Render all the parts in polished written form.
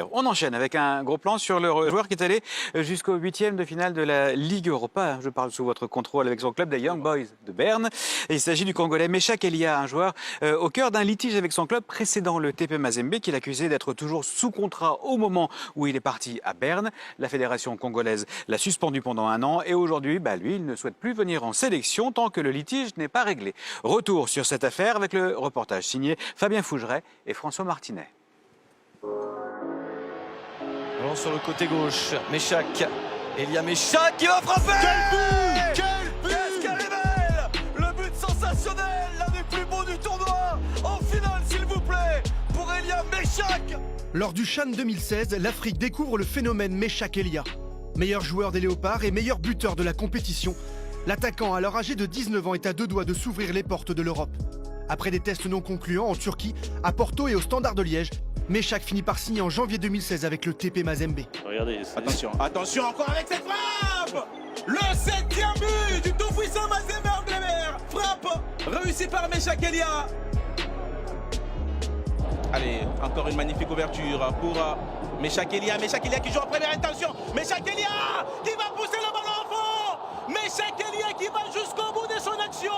On enchaîne avec un gros plan sur le joueur qui est allé jusqu'au 8e de finale de la Ligue Europa. Je parle sous votre contrôle avec son club, les Young Boys de Berne. Et il s'agit du Congolais Meshak Elia, un joueur au cœur d'un litige avec son club précédent, le TP Mazembe, qu'il accusait d'être toujours sous contrat au moment où il est parti à Berne. La fédération congolaise l'a suspendu pendant 1 an et aujourd'hui, lui, il ne souhaite plus venir en sélection tant que le litige n'est pas réglé. Retour sur cette affaire avec le reportage signé Fabien Fougeret et François Martinet. Sur le côté gauche, Meshak, Elia Meshak qui va frapper. Quel but! Qu'est-ce qu'elle est belle! Le but sensationnel, l'un des plus beaux du tournoi. En finale, s'il vous plaît, pour Elia Meshak. Lors du CHAN 2016, l'Afrique découvre le phénomène Meshak Elia. Meilleur joueur des Léopards et meilleur buteur de la compétition, l'attaquant alors âgé de 19 ans est à 2 doigts de s'ouvrir les portes de l'Europe. Après des tests non concluants en Turquie, à Porto et au Standard de Liège, Meshak finit par signer en janvier 2016 avec le TP Mazembe. Regardez, Attention encore avec cette frappe. Le 7e but du tout-puissant Mazembe Angleterre. Frappe réussie par Meshak Elia. Allez, encore une magnifique ouverture pour Meshak Elia. Meshak Elia qui joue en première intention. Meshak Elia qui va pousser le ballon en fond. Meshak Elia qui va jusqu'au bout de son action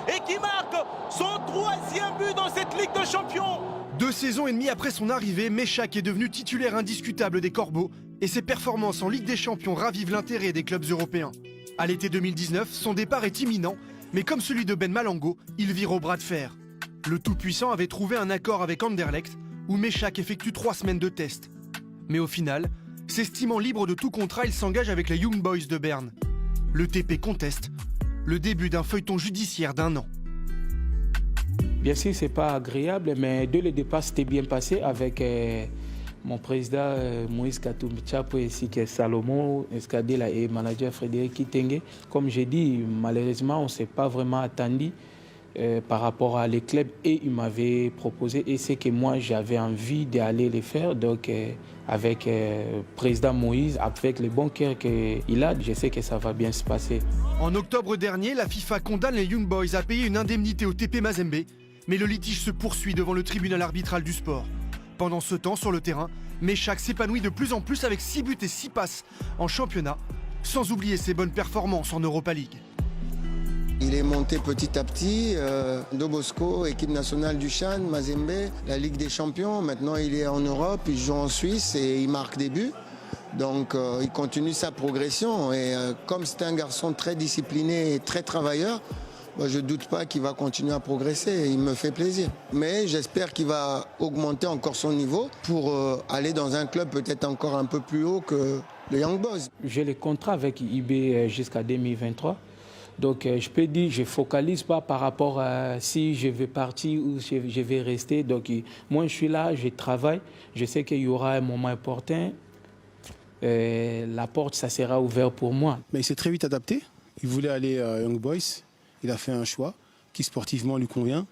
et qui marque son 3e but dans cette Ligue de Champions. 2 saisons et demie après son arrivée, Meshak est devenu titulaire indiscutable des Corbeaux et ses performances en Ligue des Champions ravivent l'intérêt des clubs européens. À l'été 2019, son départ est imminent, mais comme celui de Ben Malango, il vire au bras de fer. Le tout-puissant avait trouvé un accord avec Anderlecht où Meshak effectue 3 semaines de tests. Mais au final, s'estimant libre de tout contrat, il s'engage avec les Young Boys de Berne. Le TP conteste, le début d'un feuilleton judiciaire d'1 an. Bien sûr, ce n'est pas agréable, mais dès le départ, c'était bien passé avec mon président Moïse Katumbi Tchapo ainsi que Salomon Escadela et manager Frédéric Kitenge. Comme j'ai dit, malheureusement, on ne s'est pas vraiment attendu par rapport à les clubs et il m'avait proposé et c'est que moi j'avais envie d'aller les faire. Donc avec le président Moïse, avec le bon cœur qu'il a, je sais que ça va bien se passer. En octobre dernier, la FIFA condamne les Young Boys à payer une indemnité au TP Mazembe. Mais le litige se poursuit devant le tribunal arbitral du sport. Pendant ce temps, sur le terrain, Meshak s'épanouit de plus en plus avec 6 buts et 6 passes en championnat, sans oublier ses bonnes performances en Europa League. Il est monté petit à petit, Dobosco, équipe nationale du CHAN, Mazembe, la Ligue des Champions. Maintenant, il est en Europe, il joue en Suisse et il marque des buts. Donc, il continue sa progression. Et comme c'est un garçon très discipliné et très travailleur, je ne doute pas qu'il va continuer à progresser, il me fait plaisir. Mais j'espère qu'il va augmenter encore son niveau pour aller dans un club peut-être encore un peu plus haut que le Young Boys. J'ai le contrat avec IB jusqu'à 2023. Donc je peux dire, je ne focalise pas par rapport à si je vais partir ou je vais rester. Donc moi je suis là, je travaille, je sais qu'il y aura un moment important. La porte, ça sera ouvert pour moi. Mais il s'est très vite adapté, il voulait aller à Young Boys. Il a fait un choix qui sportivement lui convient.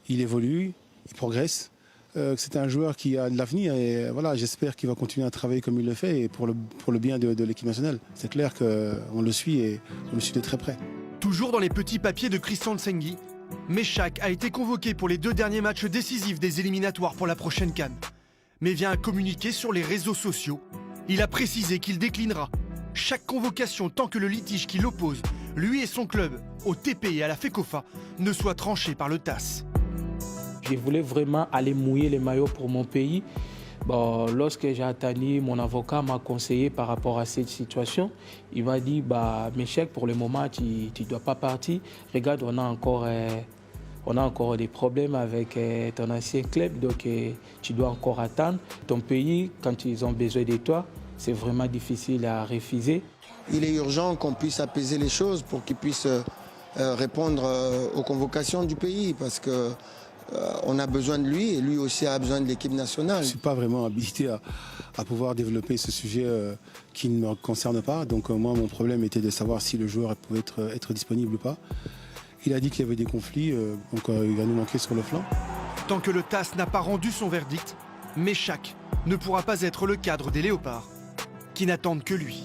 Il évolue, il progresse. C'est un joueur qui a de l'avenir et voilà, j'espère qu'il va continuer à travailler comme il le fait et pour le bien de l'équipe nationale. C'est clair qu'on le suit et on le suit de très près. Toujours dans les petits papiers de Christian Tsenghi, Meshak a été convoqué pour les 2 derniers matchs décisifs des éliminatoires pour la prochaine CAN. Mais vient à communiquer sur les réseaux sociaux. Il a précisé qu'il déclinera chaque convocation tant que le litige qui l'oppose, lui et son club, au TP et à la FECOFA, ne soit tranché par le TAS. Je voulais vraiment aller mouiller les maillots pour mon pays. Lorsque j'ai attendu, mon avocat m'a conseillé par rapport à cette situation. Il m'a dit, Meshak, pour le moment, tu ne dois pas partir. Regarde, on a encore des problèmes avec ton ancien club, donc tu dois encore attendre. Ton pays, quand ils ont besoin de toi, c'est vraiment difficile à refuser. Il est urgent qu'on puisse apaiser les choses pour qu'il puisse répondre aux convocations du pays parce qu'on a besoin de lui et lui aussi a besoin de l'équipe nationale. Je ne suis pas vraiment habilité à pouvoir développer ce sujet qui ne me concerne pas. Donc moi, mon problème était de savoir si le joueur pouvait être disponible ou pas. Il a dit qu'il y avait des conflits, donc il va nous manquer sur le flanc. Tant que le TAS n'a pas rendu son verdict, Meshak ne pourra pas être le cadre des Léopards qui n'attendent que lui.